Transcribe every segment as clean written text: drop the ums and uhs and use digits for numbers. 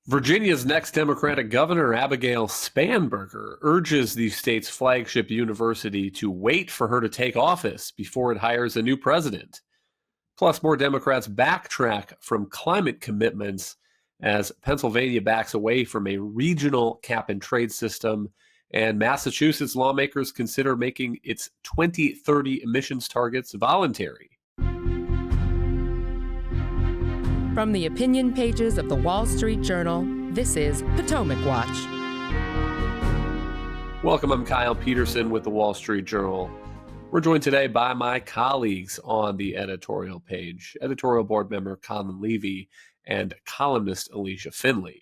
Virginia's next Democratic governor, Abigail Spanberger, urges the state's flagship university to wait for her to take office before it hires a new president. Plus, more Democrats backtrack from climate commitments as Pennsylvania backs away from a regional cap and trade system, and Massachusetts lawmakers consider making its 2030 emissions targets voluntary. From the opinion pages of the Wall Street Journal, this is Potomac Watch. Welcome, I'm Kyle Peterson with the Wall Street Journal. We're joined today by my colleagues on the editorial page, editorial board member Colin Levy and columnist Alicia Finley.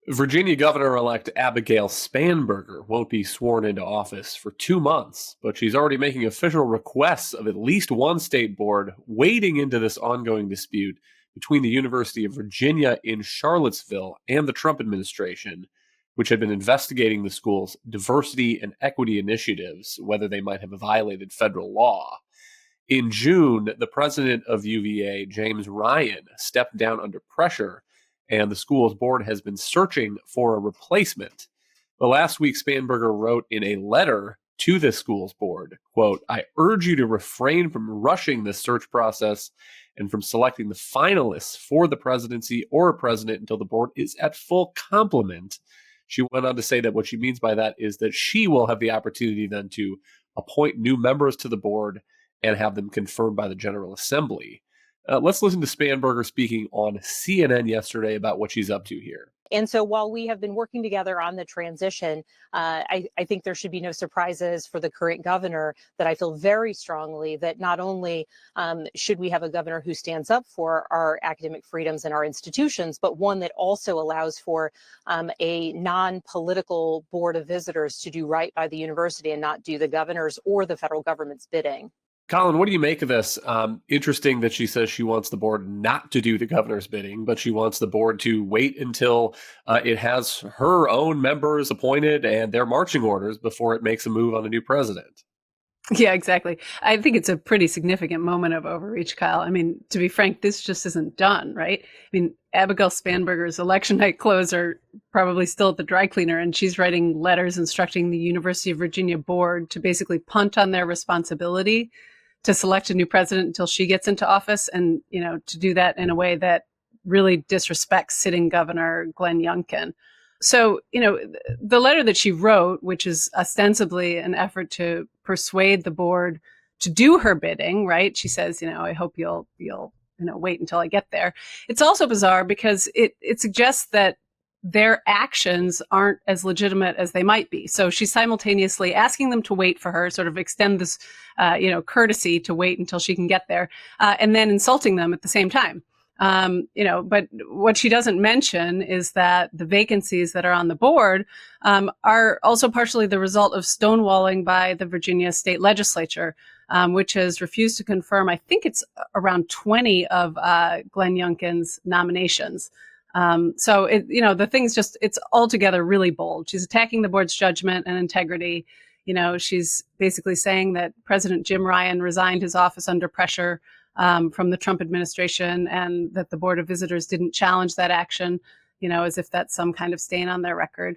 Virginia Governor-elect Abigail Spanberger won't be sworn into office for 2 months, but she's already making official requests of at least one state board wading into this ongoing dispute between the University of Virginia in Charlottesville and the Trump administration, which had been investigating the school's diversity and equity initiatives, whether they might have violated federal law. In June, the president of UVA, James Ryan, stepped down under pressure, and the school's board has been searching for a replacement. But last week, Spanberger wrote in a letter to the school's board, quote, "I urge you to refrain from rushing this search process and from selecting the finalists for the presidency or a president until the board is at full complement." She went on to say that what she means by that is that she will have the opportunity then to appoint new members to the board and have them confirmed by the General Assembly. Let's listen to Spanberger speaking on CNN yesterday about what she's up to here. And so while we have been working together on the transition, I think there should be no surprises for the current governor, that I feel very strongly that not only should we have a governor who stands up for our academic freedoms and our institutions, but one that also allows for a non-political board of visitors to do right by the university and not do the governor's or the federal government's bidding. Colin, what do you make of this? Interesting that she says she wants the board not to do the governor's bidding, but she wants the board to wait until it has her own members appointed and their marching orders before it makes a move on a new president. Yeah, exactly. I think it's a pretty significant moment of overreach, Kyle. I mean, to be frank, this just isn't done, right? I mean, Abigail Spanberger's election night clothes are probably still at the dry cleaner, and she's writing letters instructing the University of Virginia board to basically punt on their responsibility to select a new president until she gets into office, and, to do that in a way that really disrespects sitting governor Glenn Youngkin. So, the letter that she wrote, which is ostensibly an effort to persuade the board to do her bidding, right? She says, I hope you'll wait until I get there. It's also bizarre because it suggests that their actions aren't as legitimate as they might be. So she's simultaneously asking them to wait for her, sort of extend this, courtesy to wait until she can get there, and then insulting them at the same time. But what she doesn't mention is that the vacancies that are on the board are also partially the result of stonewalling by the Virginia state legislature, which has refused to confirm, I think it's around 20 of Glenn Youngkin's nominations. So the thing's just, it's altogether really bold. She's attacking the board's judgment and integrity. She's basically saying that President Jim Ryan resigned his office under pressure from the Trump administration, and that the Board of Visitors didn't challenge that action, as if that's some kind of stain on their record.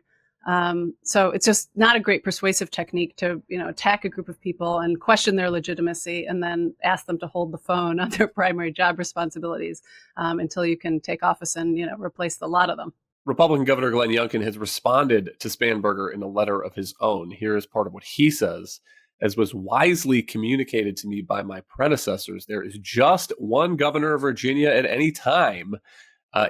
So it's just not a great persuasive technique to, attack a group of people and question their legitimacy and then ask them to hold the phone on their primary job responsibilities until you can take office and, replace the lot of them. Republican Governor Glenn Youngkin has responded to Spanberger in a letter of his own. Here is part of what he says. As was wisely communicated to me by my predecessors, there is just one governor of Virginia at any time.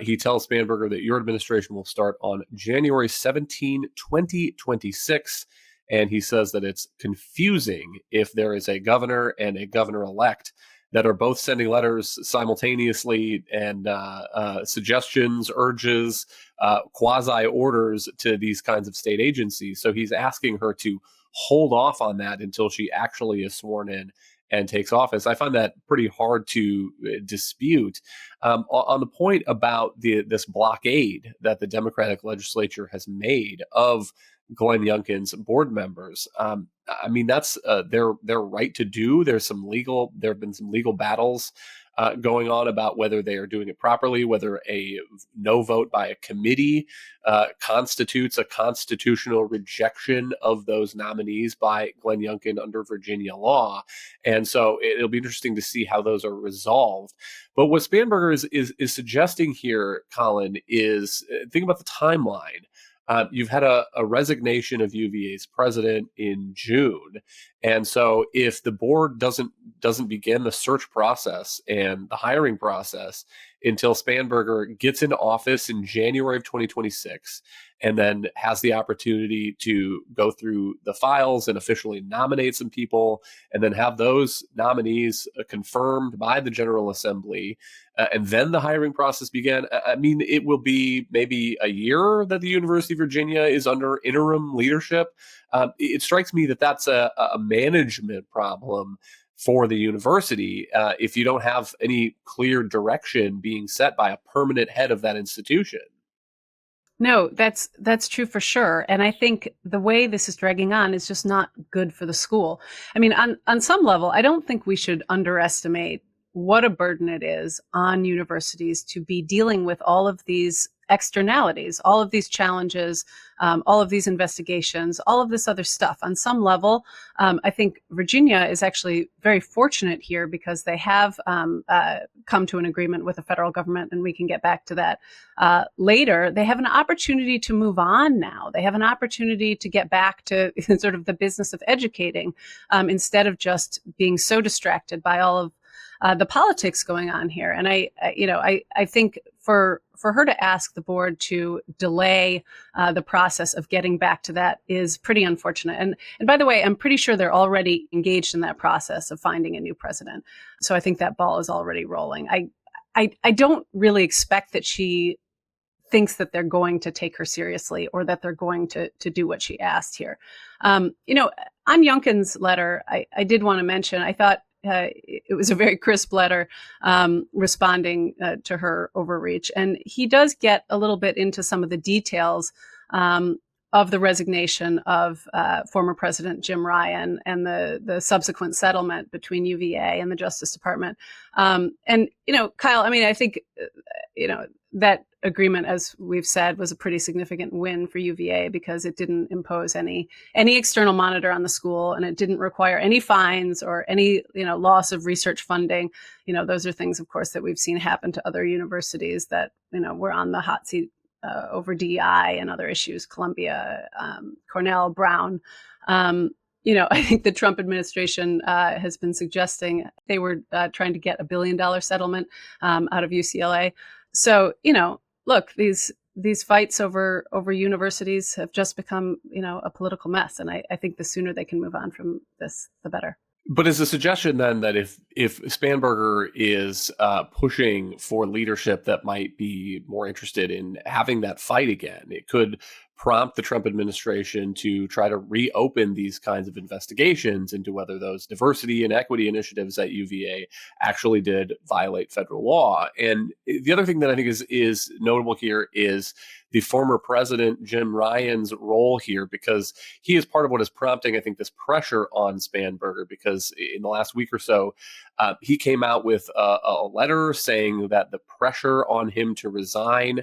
He tells Spanberger that your administration will start on January 17, 2026. And he says that it's confusing if there is a governor and a governor-elect that are both sending letters simultaneously and suggestions, urges, quasi-orders to these kinds of state agencies. So he's asking her to hold off on that until she actually is sworn in and takes office. I find that pretty hard to dispute. On the point about this blockade that the Democratic legislature has made of Glenn Youngkin's board members, I mean, that's their right to do. There have been some legal battles going on about whether they are doing it properly, whether a no vote by a committee constitutes a constitutional rejection of those nominees by Glenn Youngkin under Virginia law. And so it'll be interesting to see how those are resolved. But what Spanberger is suggesting here, Colin, is think about the timeline. You've had a resignation of UVA's president in June, and so if the board doesn't begin the search process and the hiring process until Spanberger gets into office in January of 2026, and then has the opportunity to go through the files and officially nominate some people, and then have those nominees confirmed by the General Assembly, and then the hiring process began. I mean, it will be maybe a year that the University of Virginia is under interim leadership. It strikes me that that's a management problem for the university if you don't have any clear direction being set by a permanent head of that institution. No, that's true for sure. And I think the way this is dragging on is just not good for the school. I mean, on some level, I don't think we should underestimate what a burden it is on universities to be dealing with all of these externalities, all of these challenges, all of these investigations, all of this other stuff. On some level, I think Virginia is actually very fortunate here because they have come to an agreement with the federal government, and we can get back to that later. They have an opportunity to move on now. They have an opportunity to get back to sort of the business of educating instead of just being so distracted by all of the politics going on here. And I think for her to ask the board to delay the process of getting back to that is pretty unfortunate. And by the way, I'm pretty sure they're already engaged in that process of finding a new president. So I think that ball is already rolling. I don't really expect that she thinks that they're going to take her seriously or that they're going to do what she asked here. On Youngkin's letter, I did want to mention, I thought it was a very crisp letter responding to her overreach. And he does get a little bit into some of the details of the resignation of former President Jim Ryan and the subsequent settlement between UVA and the Justice Department. And, Kyle, I mean, I think, that agreement, as we've said, was a pretty significant win for UVA because it didn't impose any external monitor on the school, and it didn't require any fines or any loss of research funding. Those are things, of course, that we've seen happen to other universities that were on the hot seat over DEI and other issues. Columbia, Cornell, Brown. I think the Trump administration has been suggesting they were trying to get $1 billion settlement out of UCLA. So, look, these fights over universities have just become, a political mess. And I think the sooner they can move on from this, the better. But is the suggestion then that if Spanberger is pushing for leadership that might be more interested in having that fight again, it could prompt the Trump administration to try to reopen these kinds of investigations into whether those diversity and equity initiatives at UVA actually did violate federal law. And the other thing that I think is notable here is the former president, Jim Ryan's role here, because he is part of what is prompting, I think, this pressure on Spanberger, because in the last week or so, he came out with a letter saying that the pressure on him to resign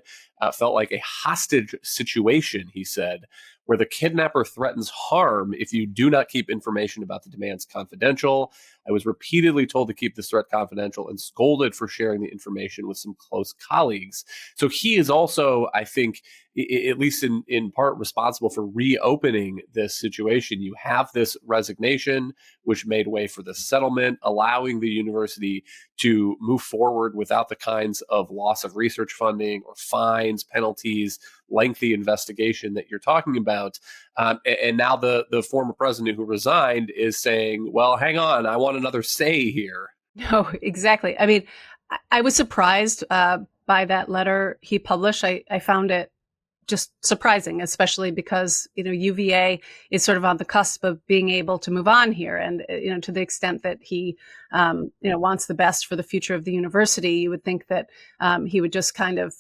felt like a hostage situation, he said, where the kidnapper threatens harm if you do not keep information about the demands confidential. I was repeatedly told to keep this threat confidential and scolded for sharing the information with some close colleagues. So he is also, I think, at least in part, responsible for reopening this situation. You have this resignation, which made way for the settlement, allowing the university to move forward without the kinds of loss of research funding or fines, penalties, lengthy investigation that you're talking about. And now the former president who resigned is saying, well, hang on, I want another say here. No, exactly. I mean, I was surprised by that letter he published. I found it just surprising, especially because, UVA is sort of on the cusp of being able to move on here. And, to the extent that he, wants the best for the future of the university, you would think that he would just kind of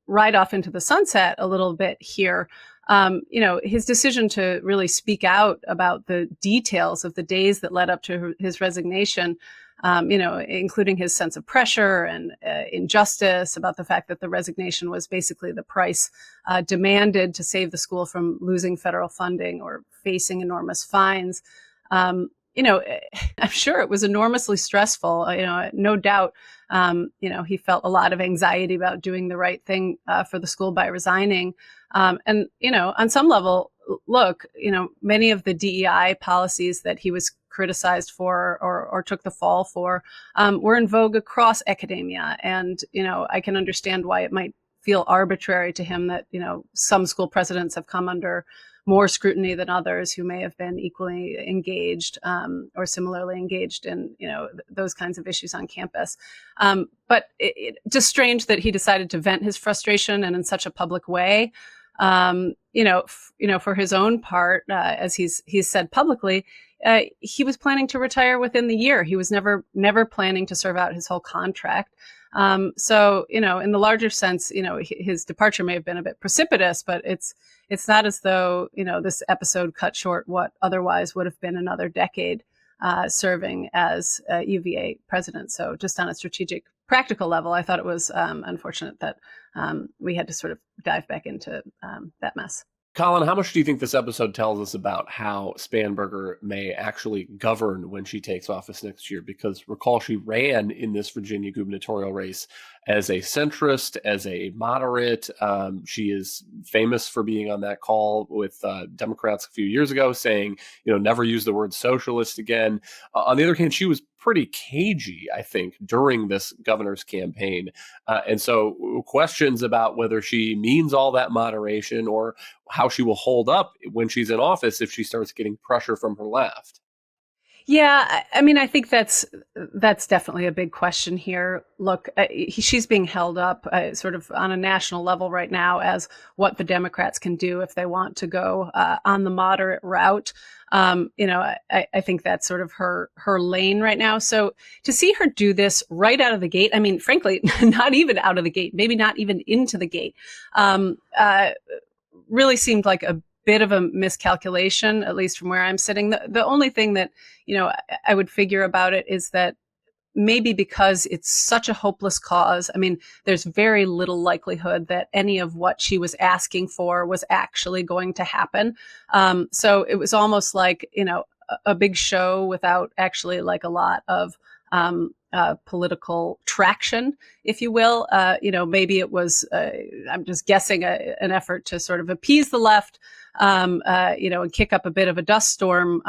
ride off into the sunset a little bit here. His decision to really speak out about the details of the days that led up to his resignation including his sense of pressure and injustice about the fact that the resignation was basically the price demanded to save the school from losing federal funding or facing enormous fines. I'm sure it was enormously stressful. No doubt, he felt a lot of anxiety about doing the right thing for the school by resigning. And on some level, look, many of the DEI policies that he was criticized for or took the fall for were in vogue across academia. And, I can understand why it might feel arbitrary to him that, some school presidents have come under more scrutiny than others who may have been equally engaged or similarly engaged in, those kinds of issues on campus. But it just strange that he decided to vent his frustration and in such a public way. For his own part, as he's said publicly, he was planning to retire within the year. He was never planning to serve out his whole contract. So, in the larger sense, his departure may have been a bit precipitous, but it's not as though, this episode cut short what otherwise would have been another decade serving as UVA president. So just on a strategic, practical level, I thought it was unfortunate that we had to sort of dive back into that mess. Colin, how much do you think this episode tells us about how Spanberger may actually govern when she takes office next year? Because recall, she ran in this Virginia gubernatorial race as a centrist, as a moderate. She is famous for being on that call with Democrats a few years ago saying, never use the word socialist again. On the other hand, she was pretty cagey, I think, during this governor's campaign. And so questions about whether she means all that moderation or how she will hold up when she's in office if she starts getting pressure from her left. Yeah, I think that's definitely a big question here. Look, she's being held up sort of on a national level right now as what the Democrats can do if they want to go on the moderate route. I think that's sort of her lane right now. So to see her do this right out of the gate, frankly, not even out of the gate, maybe not even into the gate, really seemed like a bit of a miscalculation, at least from where I'm sitting. The only thing that, I would figure about it is that maybe because it's such a hopeless cause, there's very little likelihood that any of what she was asking for was actually going to happen. So it was almost like, a big show without actually like a lot of political traction, if you will. Maybe it was, I'm just guessing, an effort to sort of appease the left, and kick up a bit of a dust storm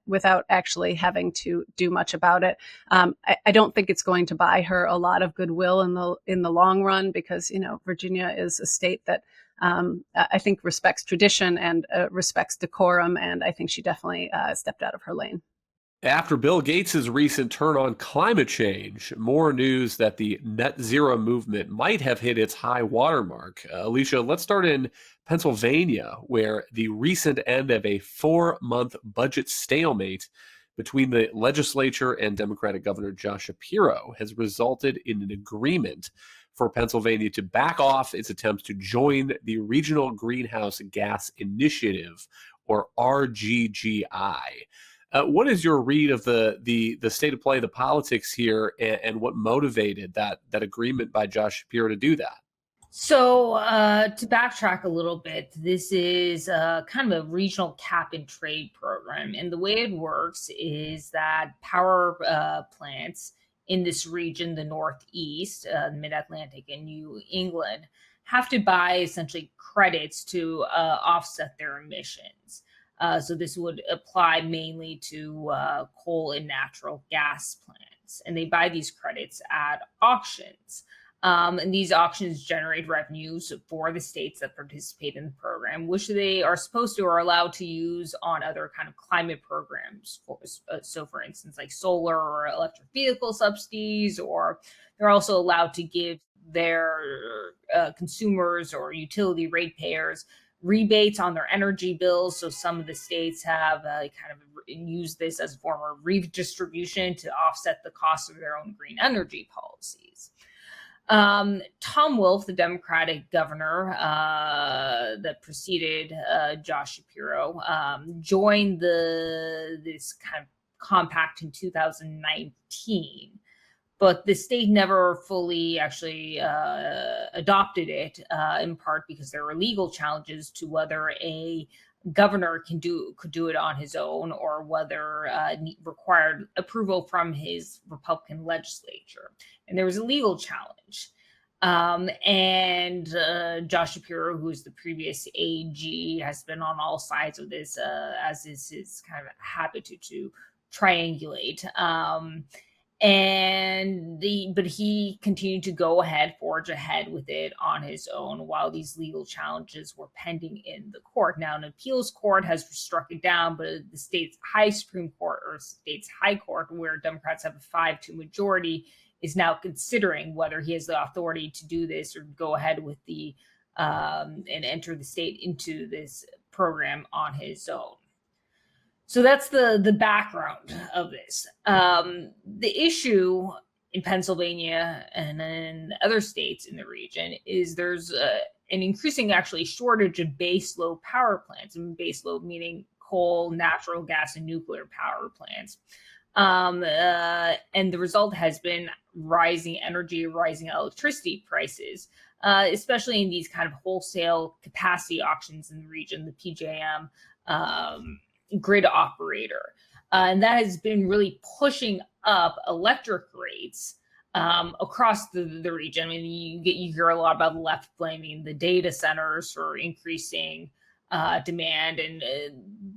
without actually having to do much about it. I don't think it's going to buy her a lot of goodwill in the long run because, Virginia is a state that I think respects tradition and respects decorum. And I think she definitely stepped out of her lane. After Bill Gates' recent turn on climate change, more news that the net zero movement might have hit its high watermark. Alicia, let's start in Pennsylvania, where the recent end of a 4-month budget stalemate between the legislature and Democratic Governor Josh Shapiro has resulted in an agreement for Pennsylvania to back off its attempts to join the Regional Greenhouse Gas Initiative, or RGGI. What is your read of the state of play, the politics here, and what motivated that agreement by Josh Shapiro to do that? So to backtrack a little bit, this is kind of a regional cap and trade program. And the way it works is that power plants in this region, the Northeast, Mid-Atlantic and New England, have to buy essentially credits to offset their emissions. So this would apply mainly to coal and natural gas plants. And they buy these credits at auctions. And these auctions generate revenues for the states that participate in the program, which they are supposed to or allowed to use on other kind of climate programs. So for instance, like solar or electric vehicle subsidies, or they're also allowed to give their consumers or utility ratepayers rebates on their energy bills. So some of the states have kind of used this as a form of redistribution to offset the cost of their own green energy policies. Tom Wolf, the Democratic governor that preceded Josh Shapiro, joined this kind of compact in 2019. But the state never fully actually adopted it, in part because there were legal challenges to whether a governor could do it on his own, or whether required approval from his Republican legislature. And there was a legal challenge. And Josh Shapiro, who's the previous AG, has been on all sides of this, as is his kind of habit to triangulate. But he continued to forge ahead with it on his own while these legal challenges were pending in the court. Now, an appeals court has struck it down, but the state's Supreme Court, or state's high court, where Democrats have a 5-2 majority, is now considering whether he has the authority to do this or go ahead with and enter the state into this program on his own. So that's the background of this. The issue in Pennsylvania and in other states in the region is there's an increasing actually shortage of baseload power plants, and baseload meaning coal, natural gas, and nuclear power plants. And the result has been rising electricity prices, especially in these kind of wholesale capacity auctions in the region, the PJM grid operator. And that has been really pushing up electric rates across the region. I mean, you hear a lot about the left blaming the data centers for increasing demand, and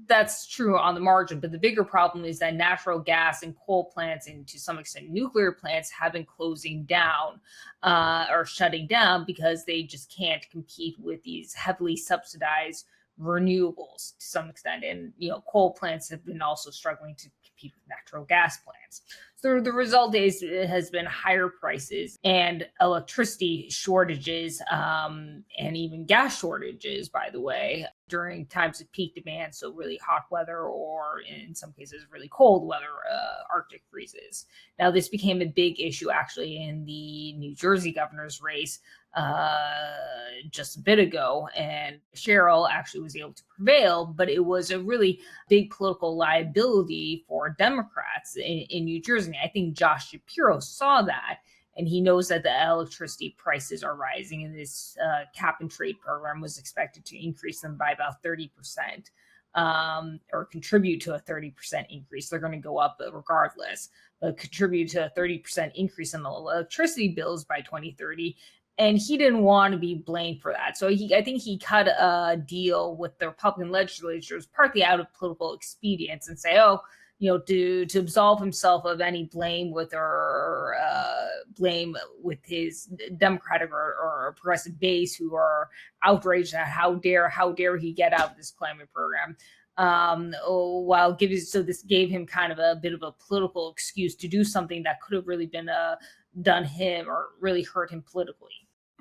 that's true on the margin. But the bigger problem is that natural gas and coal plants, and to some extent nuclear plants, have been closing down or shutting down because they just can't compete with these heavily subsidized renewables to some extent. And coal plants have been also struggling to compete with natural gas plants. So the result has been higher prices and electricity shortages, and even gas shortages, by the way, during times of peak demand. So really hot weather, or in some cases really cold weather, Arctic freezes. Now, this became a big issue actually in the New Jersey governor's race just a bit ago, and Cheryl actually was able to prevail, but it was a really big political liability for Democrats in New Jersey. I think Josh Shapiro saw that, and he knows that the electricity prices are rising, and this cap and trade program was expected to increase them by about 30%, or contribute to a 30% increase. They're going to go up regardless, but contribute to a 30% increase in the electricity bills by 2030. And he didn't want to be blamed for that. So I think he cut a deal with the Republican legislatures partly out of political expedience, and say, to absolve himself of any blame with his Democratic or progressive base, who are outraged at how dare he get out of this climate program. This gave him kind of a bit of a political excuse to do something that could have really been done him or really hurt him politically.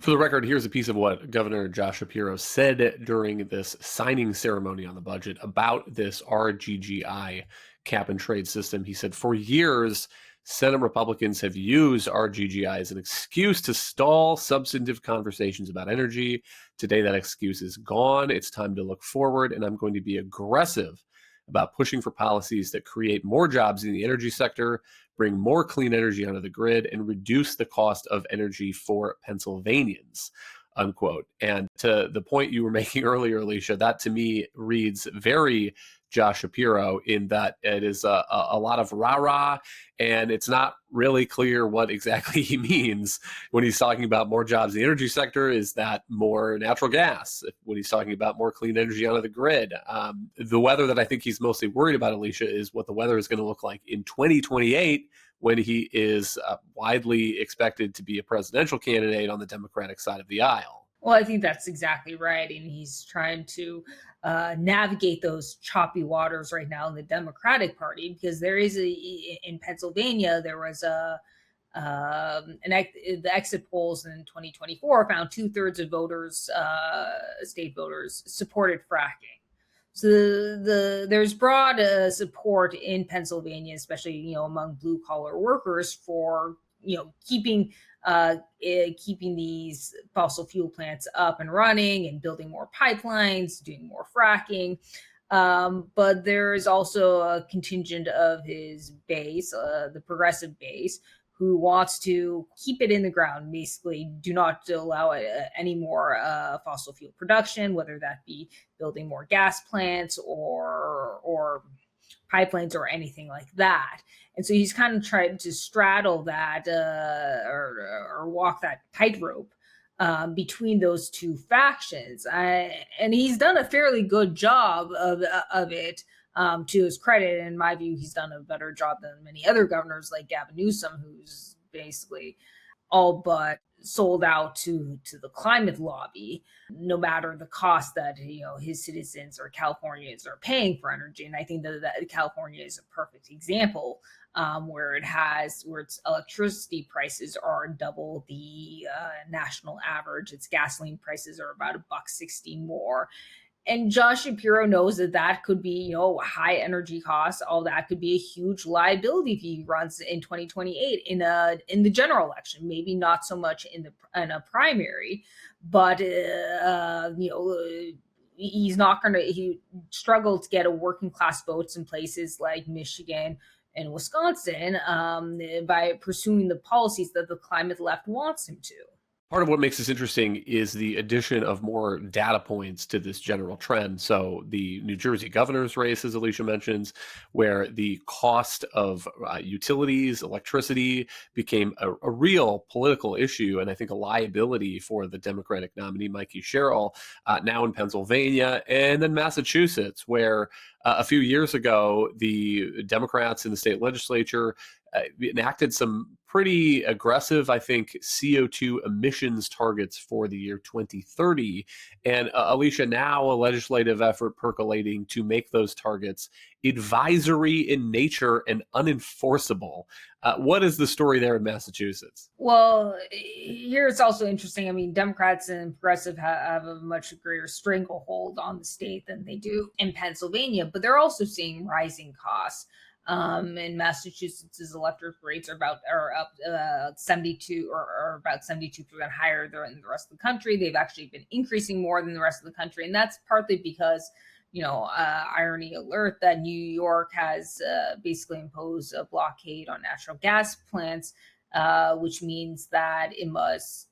For the record, here's a piece of what Governor Josh Shapiro said during this signing ceremony on the budget about this RGGI cap and trade system. He said, "For years, Senate Republicans have used RGGI as an excuse to stall substantive conversations about energy. Today, that excuse is gone. It's time to look forward, and I'm going to be aggressive about pushing for policies that create more jobs in the energy sector, bring more clean energy onto the grid, and reduce the cost of energy for Pennsylvanians," unquote. And to the point you were making earlier, Alicia, that to me reads very Josh Shapiro, in that it is a lot of rah-rah, and it's not really clear what exactly he means when he's talking about more jobs in the energy sector. Is that more natural gas? When he's talking about more clean energy onto the grid? The weather that I think he's mostly worried about, Alicia, is what the weather is going to look like in 2028, when he is widely expected to be a presidential candidate on the Democratic side of the aisle. Well, I think that's exactly right. And he's trying to navigate those choppy waters right now in the Democratic Party, because there is in Pennsylvania, there was the exit polls in 2024 found 2/3 of voters, state voters, supported fracking. So there's broad support in Pennsylvania, especially among blue collar workers, for keeping these fossil fuel plants up and running, and building more pipelines, doing more fracking. But there is also a contingent of his base, the progressive base, who wants to keep it in the ground, basically do not allow any more fossil fuel production, whether that be building more gas plants or pipelines or anything like that. And so he's kind of tried to straddle that or walk that tightrope between those two factions. And he's done a fairly good job of it. To his credit, in my view, he's done a better job than many other governors like Gavin Newsom, who's basically all but sold out to the climate lobby, no matter the cost that his citizens or Californians are paying for energy. And I think that California is a perfect example, where its electricity prices are double the national average. Its gasoline prices are about $1.60 more. And Josh Shapiro knows that could be, high energy costs. All that could be a huge liability if he runs in 2028 in the general election. Maybe not so much in a primary, but he's not going to. He struggled to get a working class votes in places like Michigan and Wisconsin by pursuing the policies that the climate left wants him to. Part of what makes this interesting is the addition of more data points to this general trend. So the New Jersey governor's race, as Alicia mentions, where the cost of utilities, electricity became a real political issue, and I think a liability for the Democratic nominee, Mikey Sherrill, now in Pennsylvania, and then Massachusetts, where a few years ago, the Democrats in the state legislature enacted some pretty aggressive, I think, CO2 emissions targets for the year 2030. And Alicia, now a legislative effort percolating to make those targets advisory in nature and unenforceable. What is the story there in Massachusetts? Well, here it's also interesting. I mean, Democrats and progressive have a much greater stranglehold on the state than they do in Pennsylvania, but they're also seeing rising costs. In Massachusetts, electric rates are up 72 or about 72% higher than the rest of the country. They've actually been increasing more than the rest of the country, and that's partly because, irony alert, that New York has basically imposed a blockade on natural gas plants, which means that it must,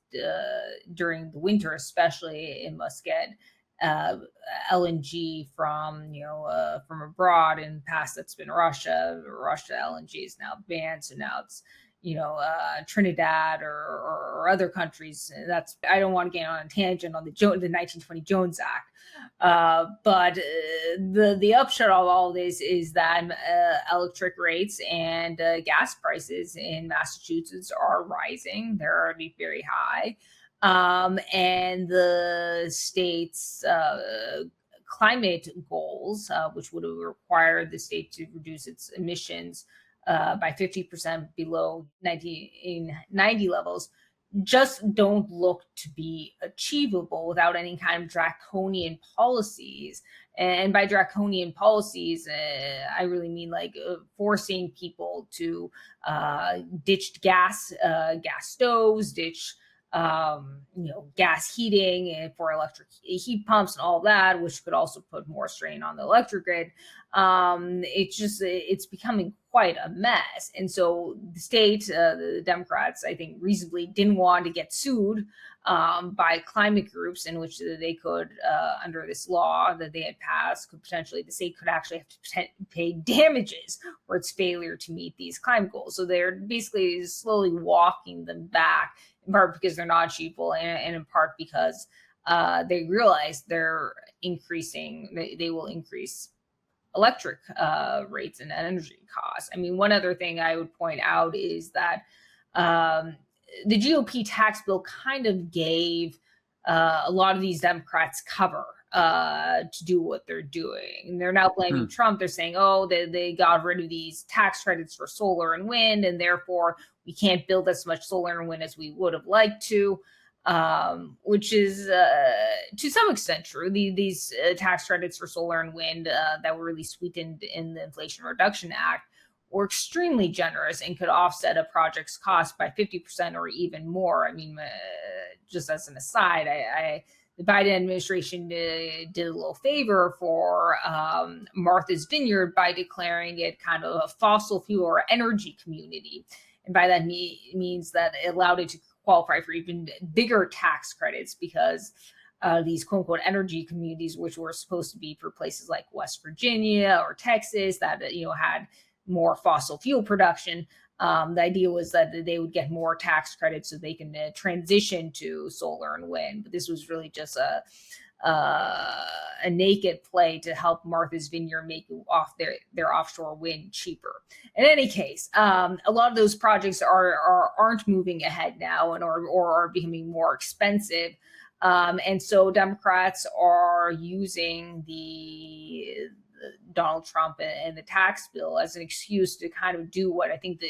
during the winter especially, it must get LNG from abroad. In the past, that's been Russia. LNG is now banned, so now it's Trinidad or other countries. I don't want to get on a tangent on the 1920 Jones Act, but the upshot of all this is that electric rates and gas prices in Massachusetts are rising. They're already very high. And the state's climate goals, which would have required the state to reduce its emissions by 50% below 1990 levels, just don't look to be achievable without any kind of draconian policies. And by draconian policies, I really mean like forcing people to ditch gas stoves, ditch gas heating for electric heat pumps and all that, which could also put more strain on the electric grid. It's becoming quite a mess. And so the state, the Democrats, I think reasonably didn't want to get sued by climate groups, in which they could, under this law that they had passed, the state could actually have to pay damages for its failure to meet these climate goals. So they're basically slowly walking them back, in part because they're not achievable, and in part because they realize they're increasing, they will increase electric rates and energy costs. I mean, one other thing I would point out is that the GOP tax bill kind of gave a lot of these Democrats cover to do what they're doing. And they're now blaming Trump. They're saying, they got rid of these tax credits for solar and wind, and therefore we can't build as much solar and wind as we would have liked to, which is to some extent true. These tax credits for solar and wind that were really sweetened in the Inflation Reduction Act were extremely generous and could offset a project's cost by 50% or even more. I mean, just as an aside, the Biden administration did a little favor for Martha's Vineyard by declaring it kind of a fossil fuel or energy community. And by that means that it allowed it to qualify for even bigger tax credits, because these quote unquote energy communities, which were supposed to be for places like West Virginia or Texas that, had more fossil fuel production. The idea was that they would get more tax credits so they can transition to solar and wind. But this was really just a naked play to help Martha's Vineyard make off their offshore wind cheaper. In any case, a lot of those projects aren't moving ahead now and or are becoming more expensive. And so Democrats are using the Donald Trump and the tax bill as an excuse to kind of do what I think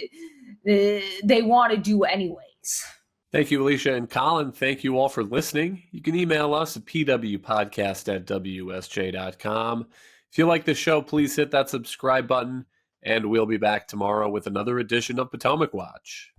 they want to do anyways. Thank you, Alicia and Colin. Thank you all for listening. You can email us at pwpodcast@wsj.com. If you like the show, please hit that subscribe button, and we'll be back tomorrow with another edition of Potomac Watch.